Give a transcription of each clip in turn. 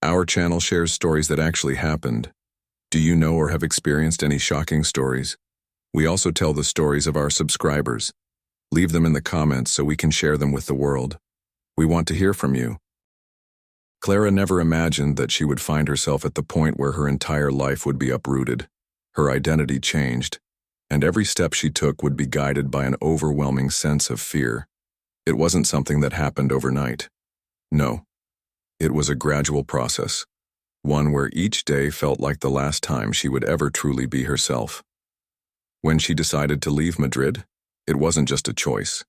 Our channel shares stories that actually happened. Do you know or have experienced any shocking stories? We also tell the stories of our subscribers. Leave them in the comments so we can share them with the world. We want to hear from you. Clara never imagined that she would find herself at the point where her entire life would be uprooted. Her identity changed, and every step she took would be guided by an overwhelming sense of fear. It wasn't something that happened overnight. No, it was a gradual process, one where each day felt like the last time she would ever truly be herself. When she decided to leave Madrid, it wasn't just a choice.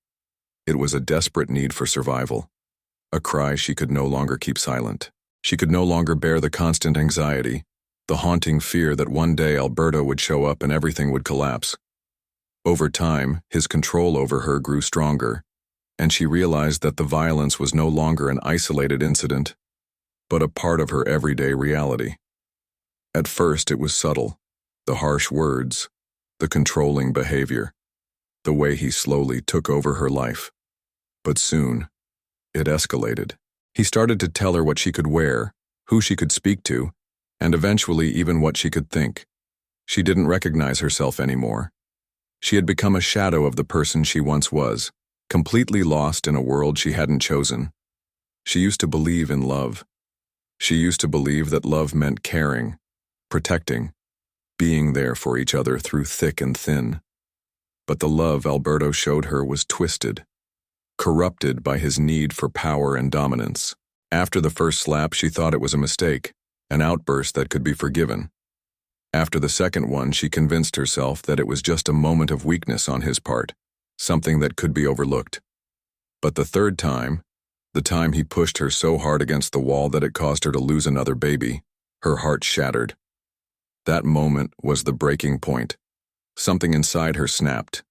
It was a desperate need for survival. A cry she could no longer keep silent. She could no longer bear the constant anxiety, the haunting fear that one day Alberto would show up and everything would collapse. Over time, his control over her grew stronger, and she realized that the violence was no longer an isolated incident, but a part of her everyday reality. At first, it was subtle, the harsh words, the controlling behavior, the way he slowly took over her life. But soon, it escalated. He started to tell her what she could wear, who she could speak to, and eventually even what she could think. She didn't recognize herself anymore. She had become a shadow of the person she once was, completely lost in a world she hadn't chosen. She used to believe in love. She used to believe that love meant caring, protecting, being there for each other through thick and thin. But the love Alberto showed her was twisted, corrupted by his need for power and dominance. After the first slap, she thought it was a mistake, an outburst that could be forgiven. After the second one, she convinced herself that it was just a moment of weakness on his part, something that could be overlooked. But the third time, the time he pushed her so hard against the wall that it caused her to lose another baby, her heart shattered. That moment was the breaking point. Something inside her snapped,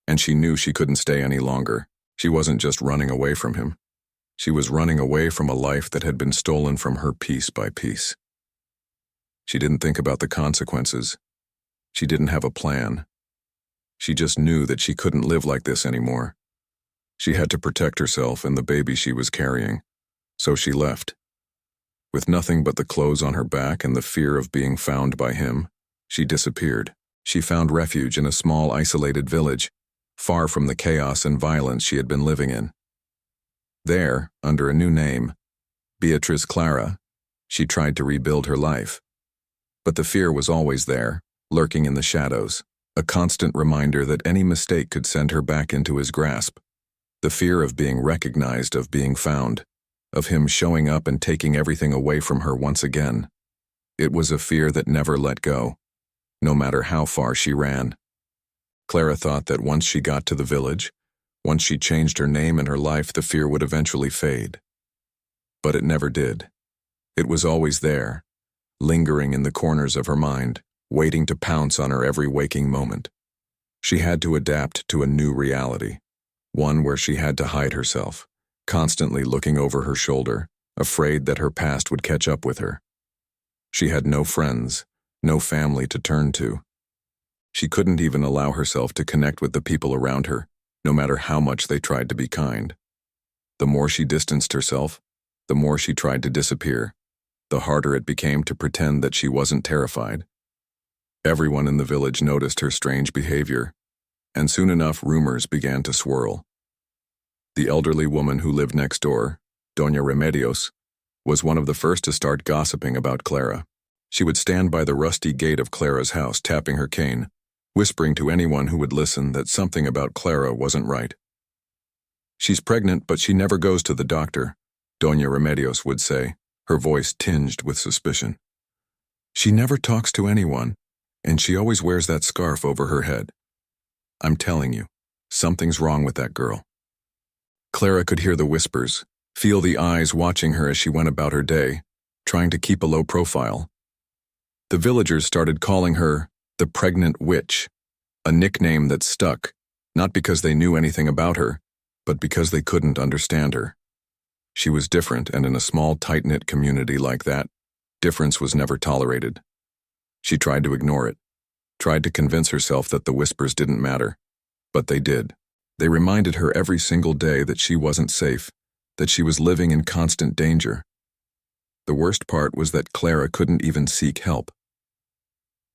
and she knew she couldn't stay any longer. She wasn't just running away from him. She was running away from a life that had been stolen from her piece by piece. She didn't think about the consequences. She didn't have a plan. She just knew that she couldn't live like this anymore. She had to protect herself and the baby she was carrying, so she left. With nothing but the clothes on her back and the fear of being found by him, she disappeared. She found refuge in a small, isolated village, far from the chaos and violence she had been living in. There, under a new name, Beatriz Clara, she tried to rebuild her life. But the fear was always there, lurking in the shadows, a constant reminder that any mistake could send her back into his grasp. The fear of being recognized, of being found, of him showing up and taking everything away from her once again. It was a fear that never let go, no matter how far she ran. Clara thought that once she got to the village, once she changed her name and her life, the fear would eventually fade. But it never did. It was always there, lingering in the corners of her mind, waiting to pounce on her every waking moment. She had to adapt to a new reality, one where she had to hide herself, constantly looking over her shoulder, afraid that her past would catch up with her. She had no friends, no family to turn to. She couldn't even allow herself to connect with the people around her, no matter how much they tried to be kind. The more she distanced herself, the more she tried to disappear, the harder it became to pretend that she wasn't terrified. Everyone in the village noticed her strange behavior, and soon enough rumors began to swirl. The elderly woman who lived next door, Doña Remedios, was one of the first to start gossiping about Clara. She would stand by the rusty gate of Clara's house, tapping her cane, whispering to anyone who would listen that something about Clara wasn't right. "She's pregnant, but she never goes to the doctor," Doña Remedios would say, her voice tinged with suspicion. "She never talks to anyone, and she always wears that scarf over her head. I'm telling you, something's wrong with that girl." Clara could hear the whispers, feel the eyes watching her as she went about her day, trying to keep a low profile. The villagers started calling her the pregnant witch, a nickname that stuck, not because they knew anything about her, but because they couldn't understand her. She was different, and in a small, tight-knit community like that, difference was never tolerated. She tried to ignore it, tried to convince herself that the whispers didn't matter, but they did. They reminded her every single day that she wasn't safe, that she was living in constant danger. The worst part was that Clara couldn't even seek help.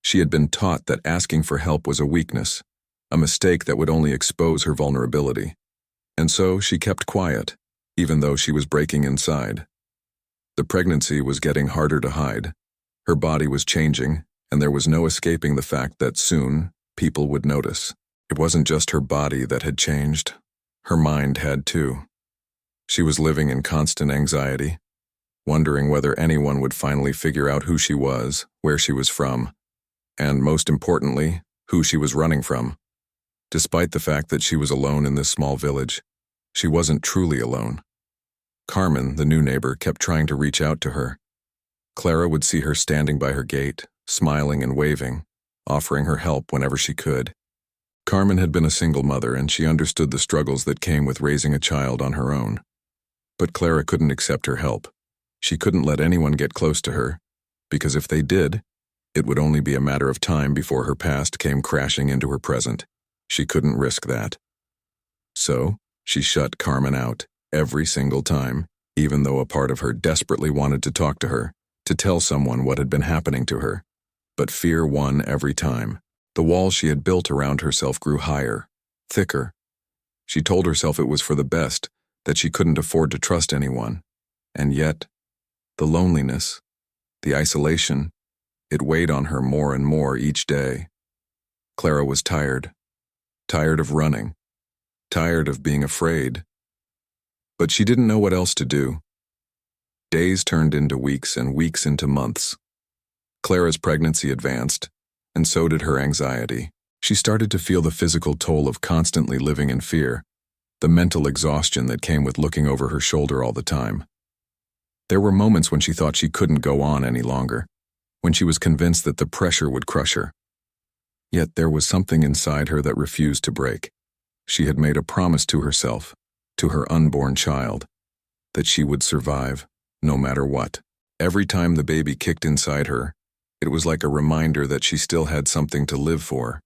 She had been taught that asking for help was a weakness, a mistake that would only expose her vulnerability. And so she kept quiet, even though she was breaking inside. The pregnancy was getting harder to hide. Her body was changing, and there was no escaping the fact that soon people would notice. It wasn't just her body that had changed. Her mind had too. She was living in constant anxiety, wondering whether anyone would finally figure out who she was, where she was from, and most importantly, who she was running from. Despite the fact that she was alone in this small village, she wasn't truly alone. Carmen, the new neighbor, kept trying to reach out to her. Clara would see her standing by her gate, smiling and waving, offering her help whenever she could. Carmen had been a single mother, and she understood the struggles that came with raising a child on her own. But Clara couldn't accept her help. She couldn't let anyone get close to her, because if they did, it would only be a matter of time before her past came crashing into her present. She couldn't risk that. So, she shut Carmen out every single time, even though a part of her desperately wanted to talk to her, to tell someone what had been happening to her. But fear won every time. The wall she had built around herself grew higher, thicker. She told herself it was for the best, that she couldn't afford to trust anyone. And yet, the loneliness, the isolation, it weighed on her more and more each day. Clara was tired of running, tired of being afraid. But she didn't know what else to do. Days turned into weeks and weeks into months. Clara's pregnancy advanced, and so did her anxiety. She started to feel the physical toll of constantly living in fear, the mental exhaustion that came with looking over her shoulder all the time. There were moments when she thought she couldn't go on any longer, when she was convinced that the pressure would crush her. Yet there was something inside her that refused to break. She had made a promise to herself, to her unborn child, that she would survive, no matter what. Every time the baby kicked inside her, it was like a reminder that she still had something to live for.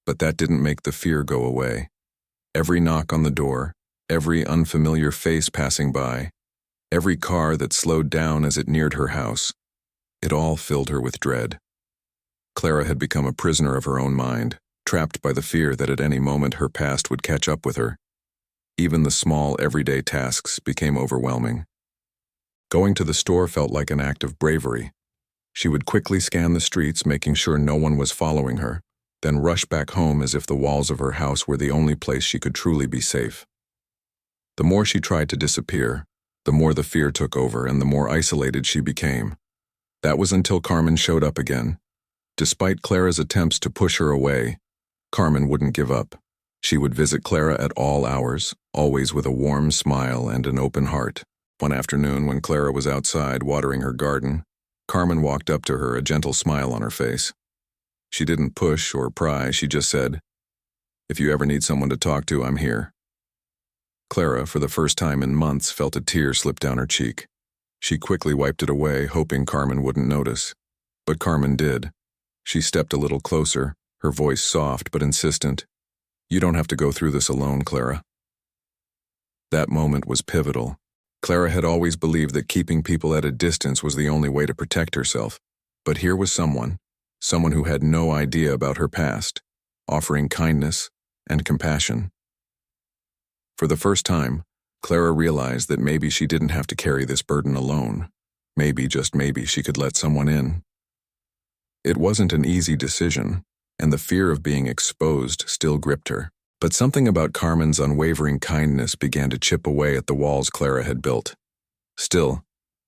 But that didn't make the fear go away. Every knock on the door, every unfamiliar face passing by, every car that slowed down as it neared her house, it all filled her with dread. Clara had become a prisoner of her own mind, trapped by the fear that at any moment her past would catch up with her. Even the small, everyday tasks became overwhelming. Going to the store felt like an act of bravery. She would quickly scan the streets, making sure no one was following her, then rush back home as if the walls of her house were the only place she could truly be safe. The more she tried to disappear, the more the fear took over and the more isolated she became. That was until Carmen showed up again. Despite Clara's attempts to push her away, Carmen wouldn't give up. She would visit Clara at all hours, always with a warm smile and an open heart. One afternoon, when Clara was outside watering her garden, Carmen walked up to her, a gentle smile on her face. She didn't push or pry, she just said, "If you ever need someone to talk to, I'm here." Clara, for the first time in months, felt a tear slip down her cheek. She quickly wiped it away, hoping Carmen wouldn't notice. But Carmen did. She stepped a little closer, her voice soft but insistent. "You don't have to go through this alone, Clara." That moment was pivotal. Clara had always believed that keeping people at a distance was the only way to protect herself. But here was someone who had no idea about her past, offering kindness and compassion. For the first time, Clara realized that maybe she didn't have to carry this burden alone. Maybe, just maybe, she could let someone in. It wasn't an easy decision, and the fear of being exposed still gripped her. But something about Carmen's unwavering kindness began to chip away at the walls Clara had built. Still,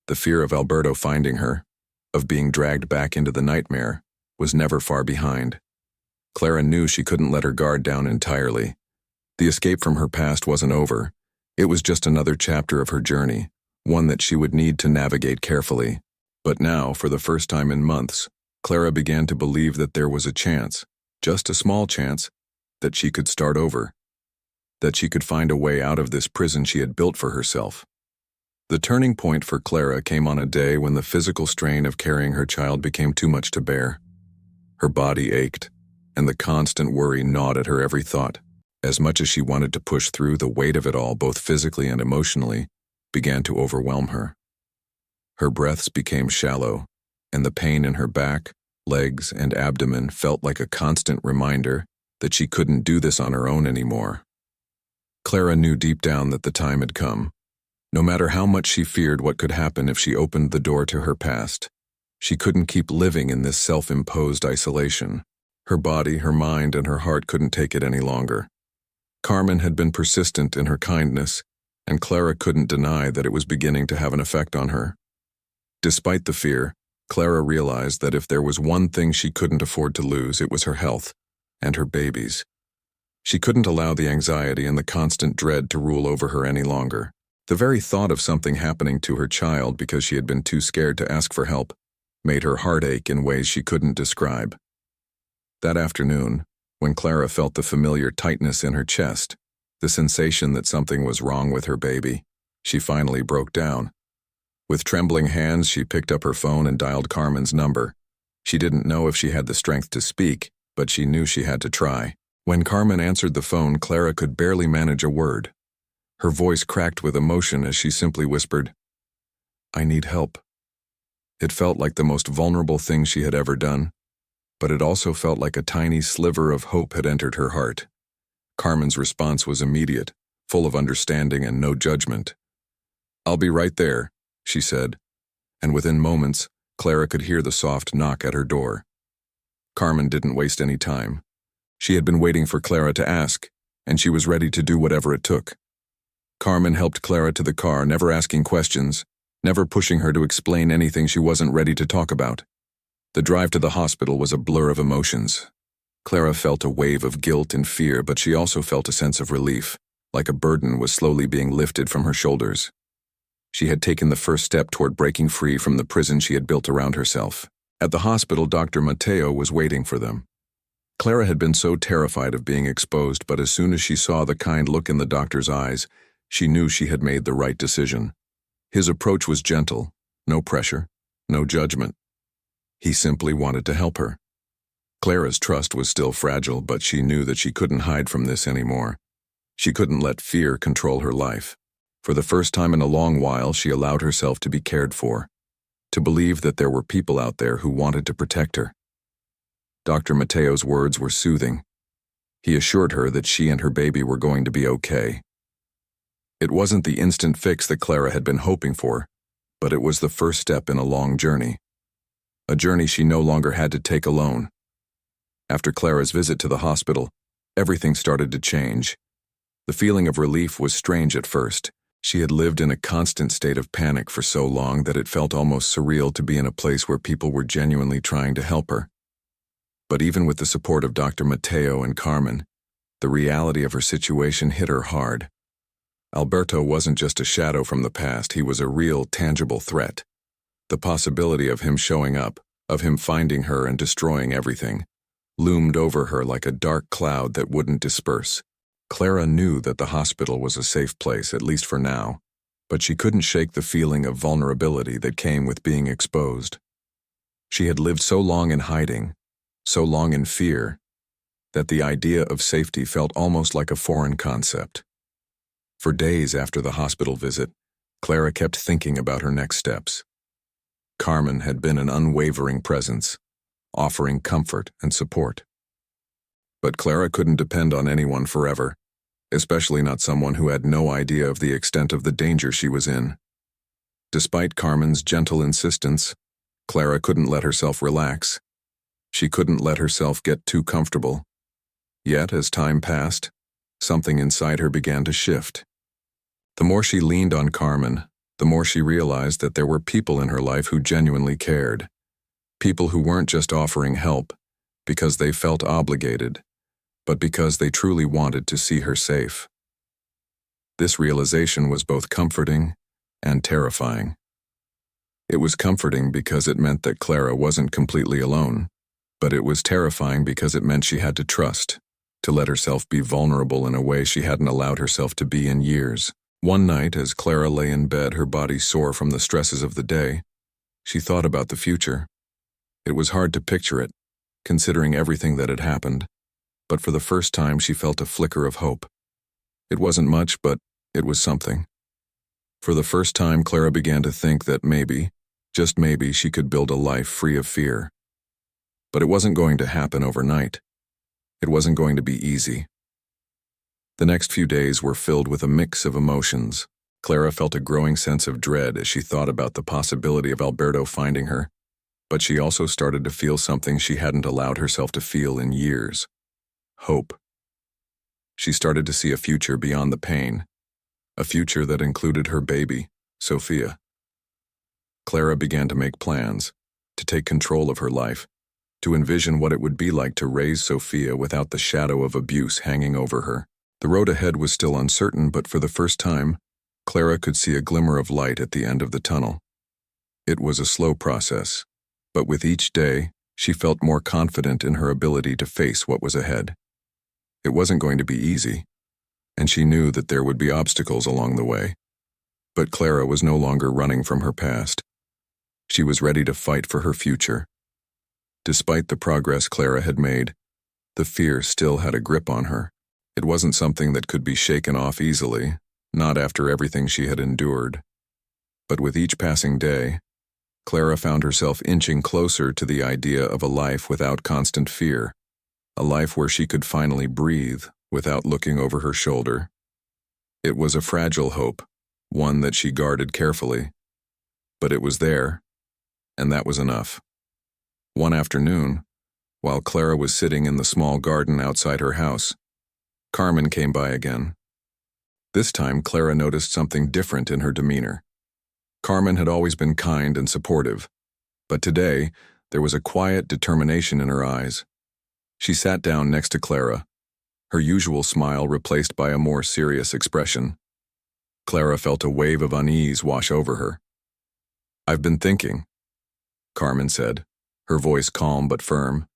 the fear of Alberto finding her, of being dragged back into the nightmare, was never far behind. Clara knew she couldn't let her guard down entirely. The escape from her past wasn't over. It was just another chapter of her journey, one that she would need to navigate carefully. But now, for the first time in months, Clara began to believe that there was a chance, just a small chance, that she could start over, that she could find a way out of this prison she had built for herself. The turning point for Clara came on a day when the physical strain of carrying her child became too much to bear. Her body ached, and the constant worry gnawed at her every thought. As much as she wanted to push through, the weight of it all, both physically and emotionally, began to overwhelm her. Her breaths became shallow, and the pain in her back, legs, and abdomen felt like a constant reminder that she couldn't do this on her own anymore. Clara knew deep down that the time had come. No matter how much she feared what could happen if she opened the door to her past, she couldn't keep living in this self-imposed isolation. Her body, her mind, and her heart couldn't take it any longer. Carmen had been persistent in her kindness, and Clara couldn't deny that it was beginning to have an effect on her. Despite the fear, Clara realized that if there was one thing she couldn't afford to lose, it was her health and her babies. She couldn't allow the anxiety and the constant dread to rule over her any longer. The very thought of something happening to her child because she had been too scared to ask for help made her heart ache in ways she couldn't describe. That afternoon, when Clara felt the familiar tightness in her chest, the sensation that something was wrong with her baby, she finally broke down. With trembling hands, she picked up her phone and dialed Carmen's number. She didn't know if she had the strength to speak, but she knew she had to try. When Carmen answered the phone, Clara could barely manage a word. Her voice cracked with emotion as she simply whispered, "I need help." It felt like the most vulnerable thing she had ever done, but it also felt like a tiny sliver of hope had entered her heart. Carmen's response was immediate, full of understanding and no judgment. "I'll be right there," she said, and within moments, Clara could hear the soft knock at her door. Carmen didn't waste any time. She had been waiting for Clara to ask, and she was ready to do whatever it took. Carmen helped Clara to the car, never asking questions, never pushing her to explain anything she wasn't ready to talk about. The drive to the hospital was a blur of emotions. Clara felt a wave of guilt and fear, but she also felt a sense of relief, like a burden was slowly being lifted from her shoulders. She had taken the first step toward breaking free from the prison she had built around herself. At the hospital, Dr. Mateo was waiting for them. Clara had been so terrified of being exposed, but as soon as she saw the kind look in the doctor's eyes, she knew she had made the right decision. His approach was gentle, no pressure, no judgment. He simply wanted to help her. Clara's trust was still fragile, but she knew that she couldn't hide from this anymore. She couldn't let fear control her life. For the first time in a long while, she allowed herself to be cared for, to believe that there were people out there who wanted to protect her. Dr. Mateo's words were soothing. He assured her that she and her baby were going to be okay. It wasn't the instant fix that Clara had been hoping for, but it was the first step in a long journey. A journey she no longer had to take alone. After Clara's visit to the hospital, everything started to change. The feeling of relief was strange at first. She had lived in a constant state of panic for so long that it felt almost surreal to be in a place where people were genuinely trying to help her. But even with the support of Dr. Mateo and Carmen, the reality of her situation hit her hard. Alberto wasn't just a shadow from the past, he was a real, tangible threat. The possibility of him showing up, of him finding her and destroying everything, loomed over her like a dark cloud that wouldn't disperse. Clara knew that the hospital was a safe place, at least for now, but she couldn't shake the feeling of vulnerability that came with being exposed. She had lived so long in hiding, so long in fear, that the idea of safety felt almost like a foreign concept. For days after the hospital visit, Clara kept thinking about her next steps. Carmen had been an unwavering presence, offering comfort and support. But Clara couldn't depend on anyone forever, especially not someone who had no idea of the extent of the danger she was in. Despite Carmen's gentle insistence, Clara couldn't let herself relax. She couldn't let herself get too comfortable. Yet, as time passed, something inside her began to shift. The more she leaned on Carmen, the more she realized that there were people in her life who genuinely cared. People who weren't just offering help because they felt obligated, but because they truly wanted to see her safe. This realization was both comforting and terrifying. It was comforting because it meant that Clara wasn't completely alone, but it was terrifying because it meant she had to trust, to let herself be vulnerable in a way she hadn't allowed herself to be in years. One night, as Clara lay in bed, her body sore from the stresses of the day, she thought about the future. It was hard to picture it, considering everything that had happened, but for the first time she felt a flicker of hope. It wasn't much, but it was something. For the first time, Clara began to think that maybe, Just maybe she could build a life free of fear. But it wasn't going to happen overnight. It wasn't going to be easy. The next few days were filled with a mix of emotions. Clara felt a growing sense of dread as she thought about the possibility of Alberto finding her, but she also started to feel something she hadn't allowed herself to feel in years: hope. She started to see a future beyond the pain, a future that included her baby, Sophia. Clara began to make plans, to take control of her life, to envision what it would be like to raise Sophia without the shadow of abuse hanging over her. The road ahead was still uncertain, but for the first time, Clara could see a glimmer of light at the end of the tunnel. It was a slow process, but with each day, she felt more confident in her ability to face what was ahead. It wasn't going to be easy, and she knew that there would be obstacles along the way. But Clara was no longer running from her past. She was ready to fight for her future. Despite the progress Clara had made, the fear still had a grip on her. It wasn't something that could be shaken off easily, not after everything she had endured. But with each passing day, Clara found herself inching closer to the idea of a life without constant fear, a life where she could finally breathe without looking over her shoulder. It was a fragile hope, one that she guarded carefully. But it was there, and that was enough. One afternoon, while Clara was sitting in the small garden outside her house, Carmen came by again. This time, Clara noticed something different in her demeanor. Carmen had always been kind and supportive, but today, there was a quiet determination in her eyes. She sat down next to Clara, her usual smile replaced by a more serious expression. Clara felt a wave of unease wash over her. "I've been thinking," Carmen said, her voice calm but firm.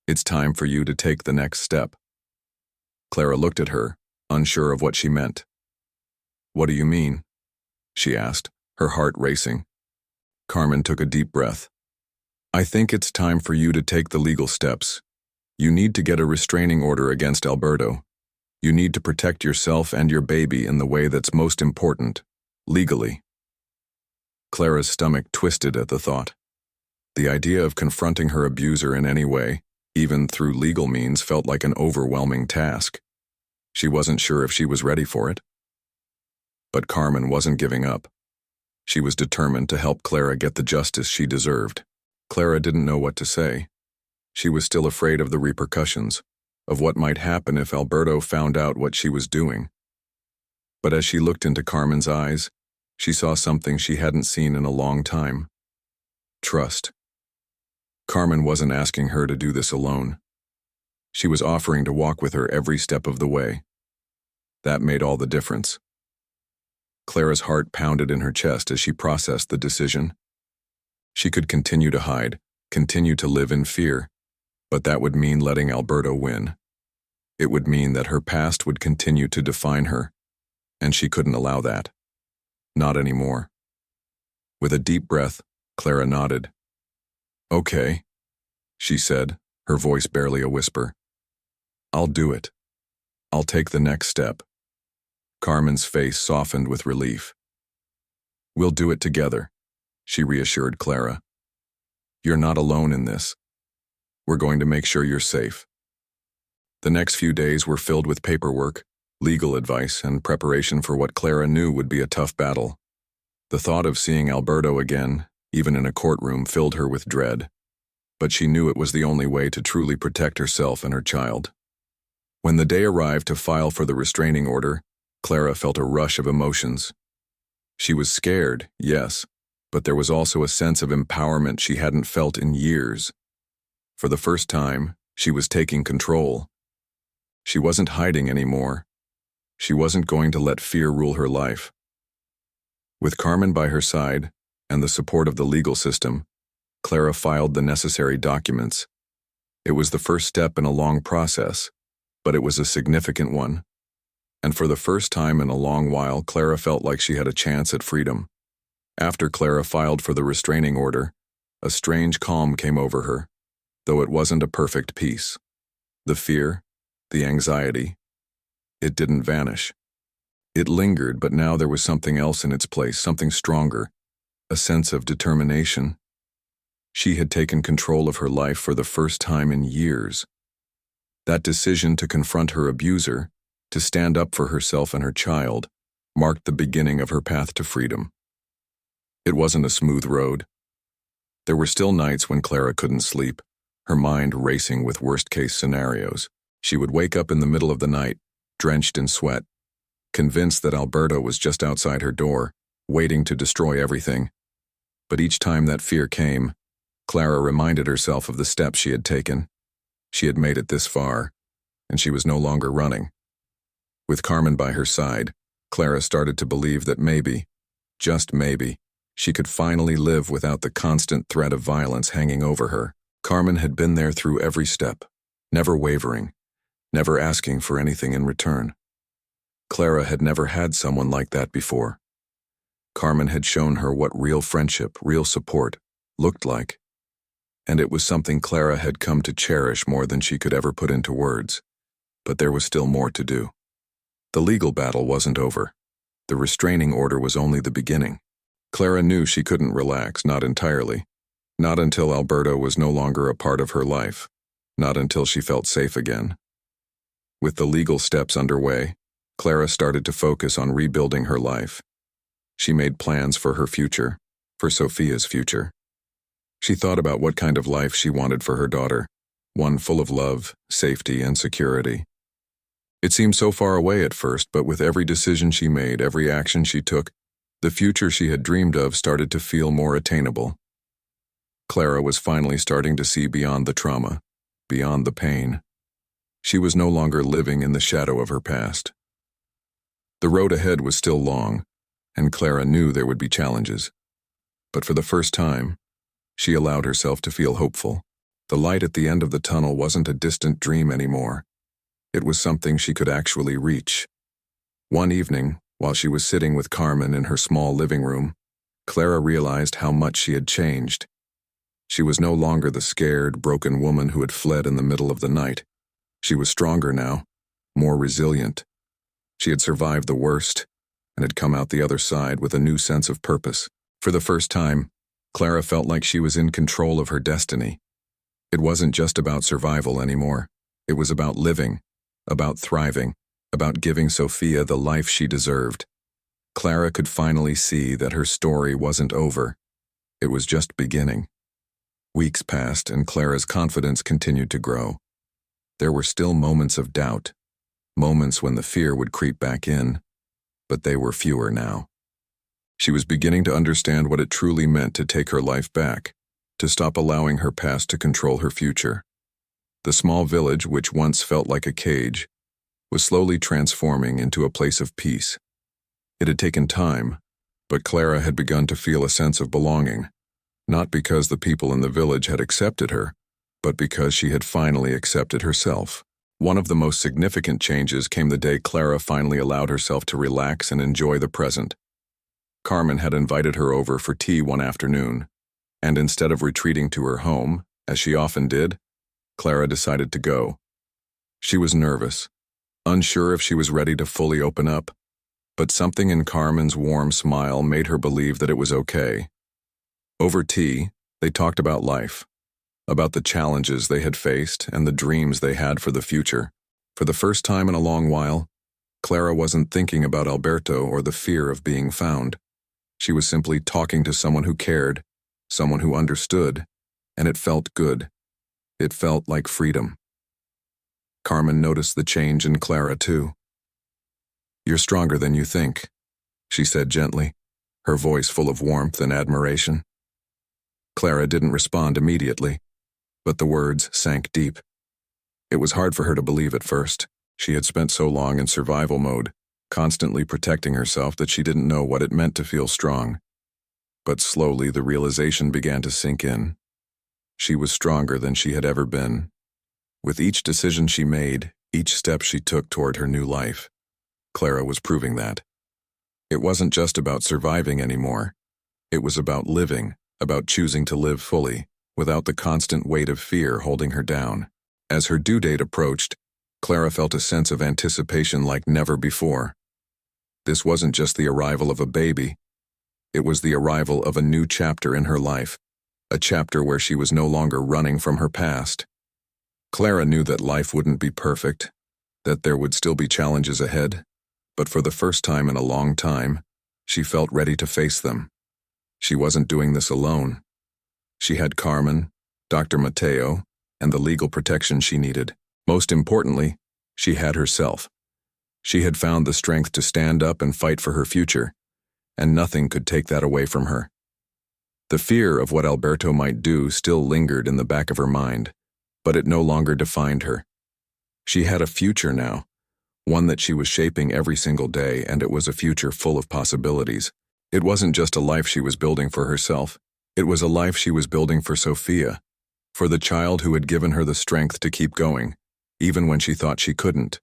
"It's time for you to take the next step." Clara looked at her, unsure of what she meant. "What do you mean?" she asked, her heart racing. Carmen took a deep breath. "I think it's time for you to take the legal steps. You need to get a restraining order against Alberto. You need to protect yourself and your baby in the way that's most important, legally." Clara's stomach twisted at the thought. The idea of confronting her abuser in any way, even through legal means, felt like an overwhelming task. She wasn't sure if she was ready for it. But Carmen wasn't giving up. She was determined to help Clara get the justice she deserved. Clara didn't know what to say. She was still afraid of the repercussions, of what might happen if Alberto found out what she was doing. But as she looked into Carmen's eyes, she saw something she hadn't seen in a long time: trust. Carmen wasn't asking her to do this alone. She was offering to walk with her every step of the way. That made all the difference. Clara's heart pounded in her chest as she processed the decision. She could continue to hide, continue to live in fear, but that would mean letting Alberto win. It would mean that her past would continue to define her, and she couldn't allow that. Not anymore. With a deep breath, Clara nodded. "Okay," she said, her voice barely a whisper. "I'll do it. I'll take the next step." Carmen's face softened with relief. "We'll do it together," she reassured Clara. "You're not alone in this. We're going to make sure you're safe." The next few days were filled with paperwork, legal advice, and preparation for what Clara knew would be a tough battle. The thought of seeing Alberto again, even in a courtroom, filled her with dread, but she knew it was the only way to truly protect herself and her child. When the day arrived to file for the restraining order, Clara felt a rush of emotions. She was scared, yes, but there was also a sense of empowerment she hadn't felt in years. For the first time, she was taking control. She wasn't hiding anymore. She wasn't going to let fear rule her life. With Carmen by her side, and the support of the legal system, Clara filed the necessary documents. It was the first step in a long process, but it was a significant one. And for the first time in a long while, Clara felt like she had a chance at freedom. After Clara filed for the restraining order, a strange calm came over her, though it wasn't a perfect peace. The fear, the anxiety, it didn't vanish. It lingered, but now there was something else in its place, something stronger, a sense of determination. She had taken control of her life for the first time in years. That decision to confront her abuser, to stand up for herself and her child, marked the beginning of her path to freedom. It wasn't a smooth road. There were still nights when Clara couldn't sleep, her mind racing with worst-case scenarios. She would wake up in the middle of the night, drenched in sweat, convinced that Alberto was just outside her door, waiting to destroy everything. But each time that fear came, Clara reminded herself of the steps she had taken. She had made it this far, and she was no longer running. With Carmen by her side, Clara started to believe that maybe, just maybe, she could finally live without the constant threat of violence hanging over her. Carmen had been there through every step, never wavering, never asking for anything in return. Clara had never had someone like that before. Carmen had shown her what real friendship, real support, looked like. And it was something Clara had come to cherish more than she could ever put into words. But there was still more to do. The legal battle wasn't over. The restraining order was only the beginning. Clara knew she couldn't relax, not entirely. Not until Alberto was no longer a part of her life. Not until she felt safe again. With the legal steps underway, Clara started to focus on rebuilding her life. She made plans for her future, for Sophia's future. She thought about what kind of life she wanted for her daughter, one full of love, safety, and security. It seemed so far away at first, but with every decision she made, every action she took, the future she had dreamed of started to feel more attainable. Clara was finally starting to see beyond the trauma, beyond the pain. She was no longer living in the shadow of her past. The road ahead was still long, and Clara knew there would be challenges. But for the first time, she allowed herself to feel hopeful. The light at the end of the tunnel wasn't a distant dream anymore. It was something she could actually reach. One evening, while she was sitting with Carmen in her small living room, Clara realized how much she had changed. She was no longer the scared, broken woman who had fled in the middle of the night. She was stronger now, more resilient. She had survived the worst, and had come out the other side with a new sense of purpose. For the first time, Clara felt like she was in control of her destiny. It wasn't just about survival anymore. It was about living, about thriving, about giving Sophia the life she deserved. Clara could finally see that her story wasn't over. It was just beginning. Weeks passed, and Clara's confidence continued to grow. There were still moments of doubt, moments when the fear would creep back in, but they were fewer now. She was beginning to understand what it truly meant to take her life back, to stop allowing her past to control her future. The small village, which once felt like a cage, was slowly transforming into a place of peace. It had taken time, but Clara had begun to feel a sense of belonging, not because the people in the village had accepted her, but because she had finally accepted herself. One of the most significant changes came the day Clara finally allowed herself to relax and enjoy the present. Carmen had invited her over for tea one afternoon, and instead of retreating to her home, as she often did, Clara decided to go. She was nervous, unsure if she was ready to fully open up, but something in Carmen's warm smile made her believe that it was okay. Over tea, they talked about life, about the challenges they had faced and the dreams they had for the future. For the first time in a long while, Clara wasn't thinking about Alberto or the fear of being found. She was simply talking to someone who cared, someone who understood, and it felt good. It felt like freedom. Carmen noticed the change in Clara, too. "You're stronger than you think," she said gently, her voice full of warmth and admiration. Clara didn't respond immediately, but the words sank deep. It was hard for her to believe at first. She had spent so long in survival mode, constantly protecting herself, that she didn't know what it meant to feel strong. But slowly the realization began to sink in. She was stronger than she had ever been. With each decision she made, each step she took toward her new life, Clara was proving that. It wasn't just about surviving anymore. It was about living, about choosing to live fully, without the constant weight of fear holding her down. As her due date approached, Clara felt a sense of anticipation like never before. This wasn't just the arrival of a baby. It was the arrival of a new chapter in her life, a chapter where she was no longer running from her past. Clara knew that life wouldn't be perfect, that there would still be challenges ahead, but for the first time in a long time, she felt ready to face them. She wasn't doing this alone. She had Carmen, Dr. Mateo, and the legal protection she needed. Most importantly, she had herself. She had found the strength to stand up and fight for her future, and nothing could take that away from her. The fear of what Alberto might do still lingered in the back of her mind, but it no longer defined her. She had a future now, one that she was shaping every single day, and it was a future full of possibilities. It wasn't just a life she was building for herself. It was a life she was building for Sofia, for the child who had given her the strength to keep going, even when she thought she couldn't.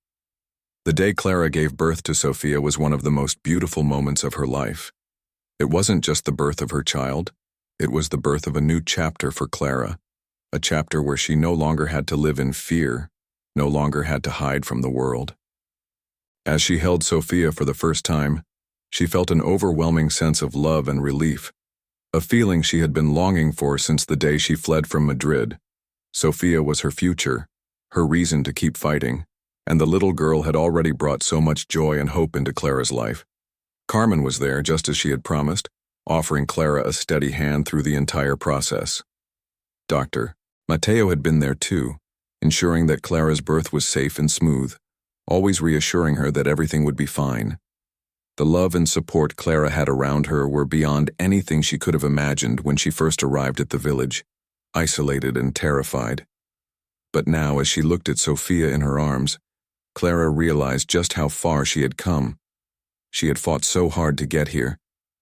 The day Clara gave birth to Sofia was one of the most beautiful moments of her life. It wasn't just the birth of her child, it was the birth of a new chapter for Clara, a chapter where she no longer had to live in fear, no longer had to hide from the world. As she held Sofia for the first time, she felt an overwhelming sense of love and relief, a feeling she had been longing for since the day she fled from Madrid. Sofia was her future, her reason to keep fighting, and the little girl had already brought so much joy and hope into Clara's life. Carmen was there just as she had promised, offering Clara a steady hand through the entire process. Dr. Mateo had been there too, ensuring that Clara's birth was safe and smooth, always reassuring her that everything would be fine. The love and support Clara had around her were beyond anything she could have imagined when she first arrived at the village, isolated and terrified. But now, as she looked at Sofia in her arms, Clara realized just how far she had come. She had fought so hard to get here,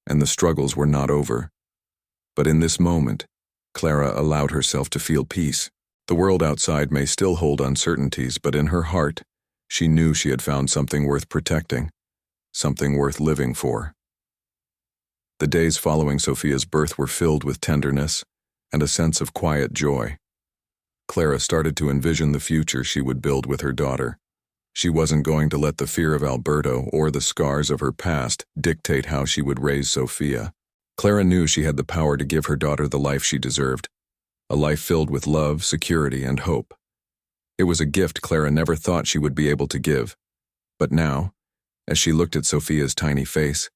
and the struggles were not over. But in this moment, Clara allowed herself to feel peace. The world outside may still hold uncertainties, but in her heart, she knew she had found something worth protecting, something worth living for. The days following Sofia's birth were filled with tenderness and a sense of quiet joy. Clara started to envision the future she would build with her daughter. She wasn't going to let the fear of Alberto or the scars of her past dictate how she would raise Sofia. Clara knew she had the power to give her daughter the life she deserved, a life filled with love, security, and hope. It was a gift Clara never thought she would be able to give. But now, as she looked at Sofia's tiny face,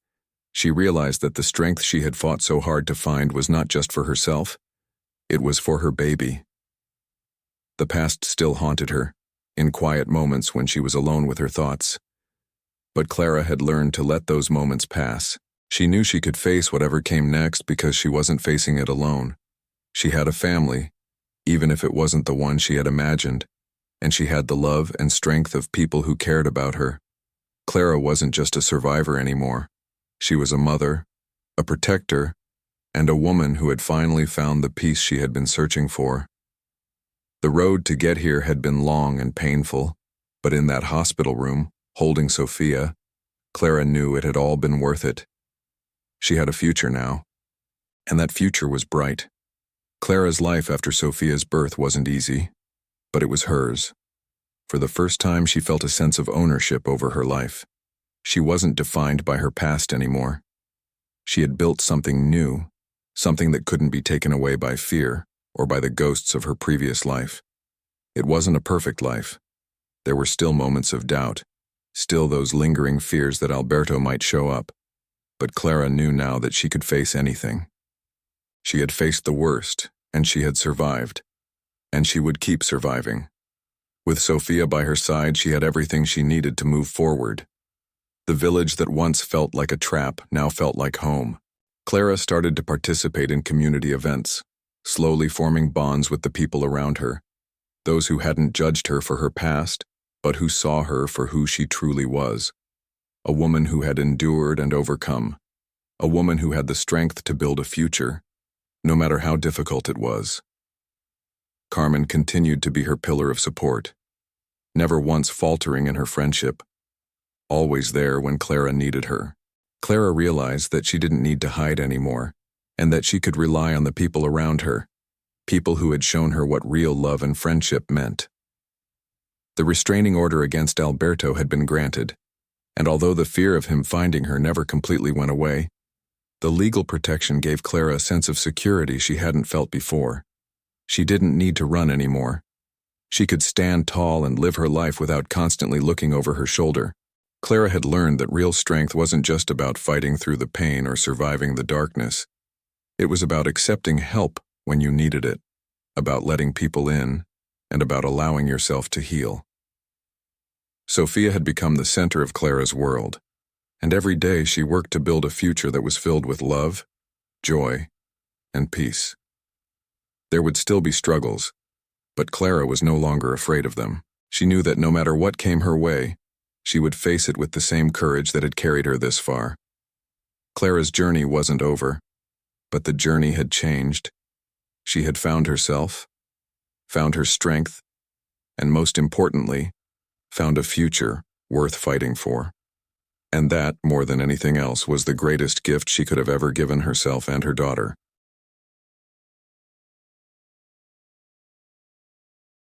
she realized that the strength she had fought so hard to find was not just for herself, it was for her baby. The past still haunted her, in quiet moments when she was alone with her thoughts. But Clara had learned to let those moments pass. She knew she could face whatever came next because she wasn't facing it alone. She had a family, even if it wasn't the one she had imagined, and she had the love and strength of people who cared about her. Clara wasn't just a survivor anymore. She was a mother, a protector, and a woman who had finally found the peace she had been searching for. The road to get here had been long and painful, but in that hospital room, holding Sofia, Clara knew it had all been worth it. She had a future now, and that future was bright. Clara's life after Sofia's birth wasn't easy, but it was hers. For the first time, she felt a sense of ownership over her life. She wasn't defined by her past anymore. She had built something new, something that couldn't be taken away by fear or by the ghosts of her previous life. It wasn't a perfect life. There were still moments of doubt, still those lingering fears that Alberto might show up. But Clara knew now that she could face anything. She had faced the worst, and she had survived. And she would keep surviving. With Sofia by her side, she had everything she needed to move forward. The village that once felt like a trap now felt like home. Clara started to participate in community events, slowly forming bonds with the people around her, those who hadn't judged her for her past, but who saw her for who she truly was. A woman who had endured and overcome. A woman who had the strength to build a future, no matter how difficult it was. Carmen continued to be her pillar of support, never once faltering in her friendship, always there when Clara needed her. Clara realized that she didn't need to hide anymore, and that she could rely on the people around her, people who had shown her what real love and friendship meant. The restraining order against Alberto had been granted, and although the fear of him finding her never completely went away, The legal protection gave Clara a sense of security she hadn't felt before. She didn't need to run anymore. She could stand tall and live her life without constantly looking over her shoulder. Clara had learned that real strength wasn't just about fighting through the pain or surviving the darkness. It was about accepting help when you needed it, about letting people in, and about allowing yourself to heal. Sophia had become the center of Clara's world, and every day she worked to build a future that was filled with love, joy, and peace. There would still be struggles, but Clara was no longer afraid of them. She knew that no matter what came her way, she would face it with the same courage that had carried her this far. Clara's journey wasn't over, but the journey had changed. She had found herself, found her strength, and most importantly, found a future worth fighting for. And that, more than anything else, was the greatest gift she could have ever given herself and her daughter.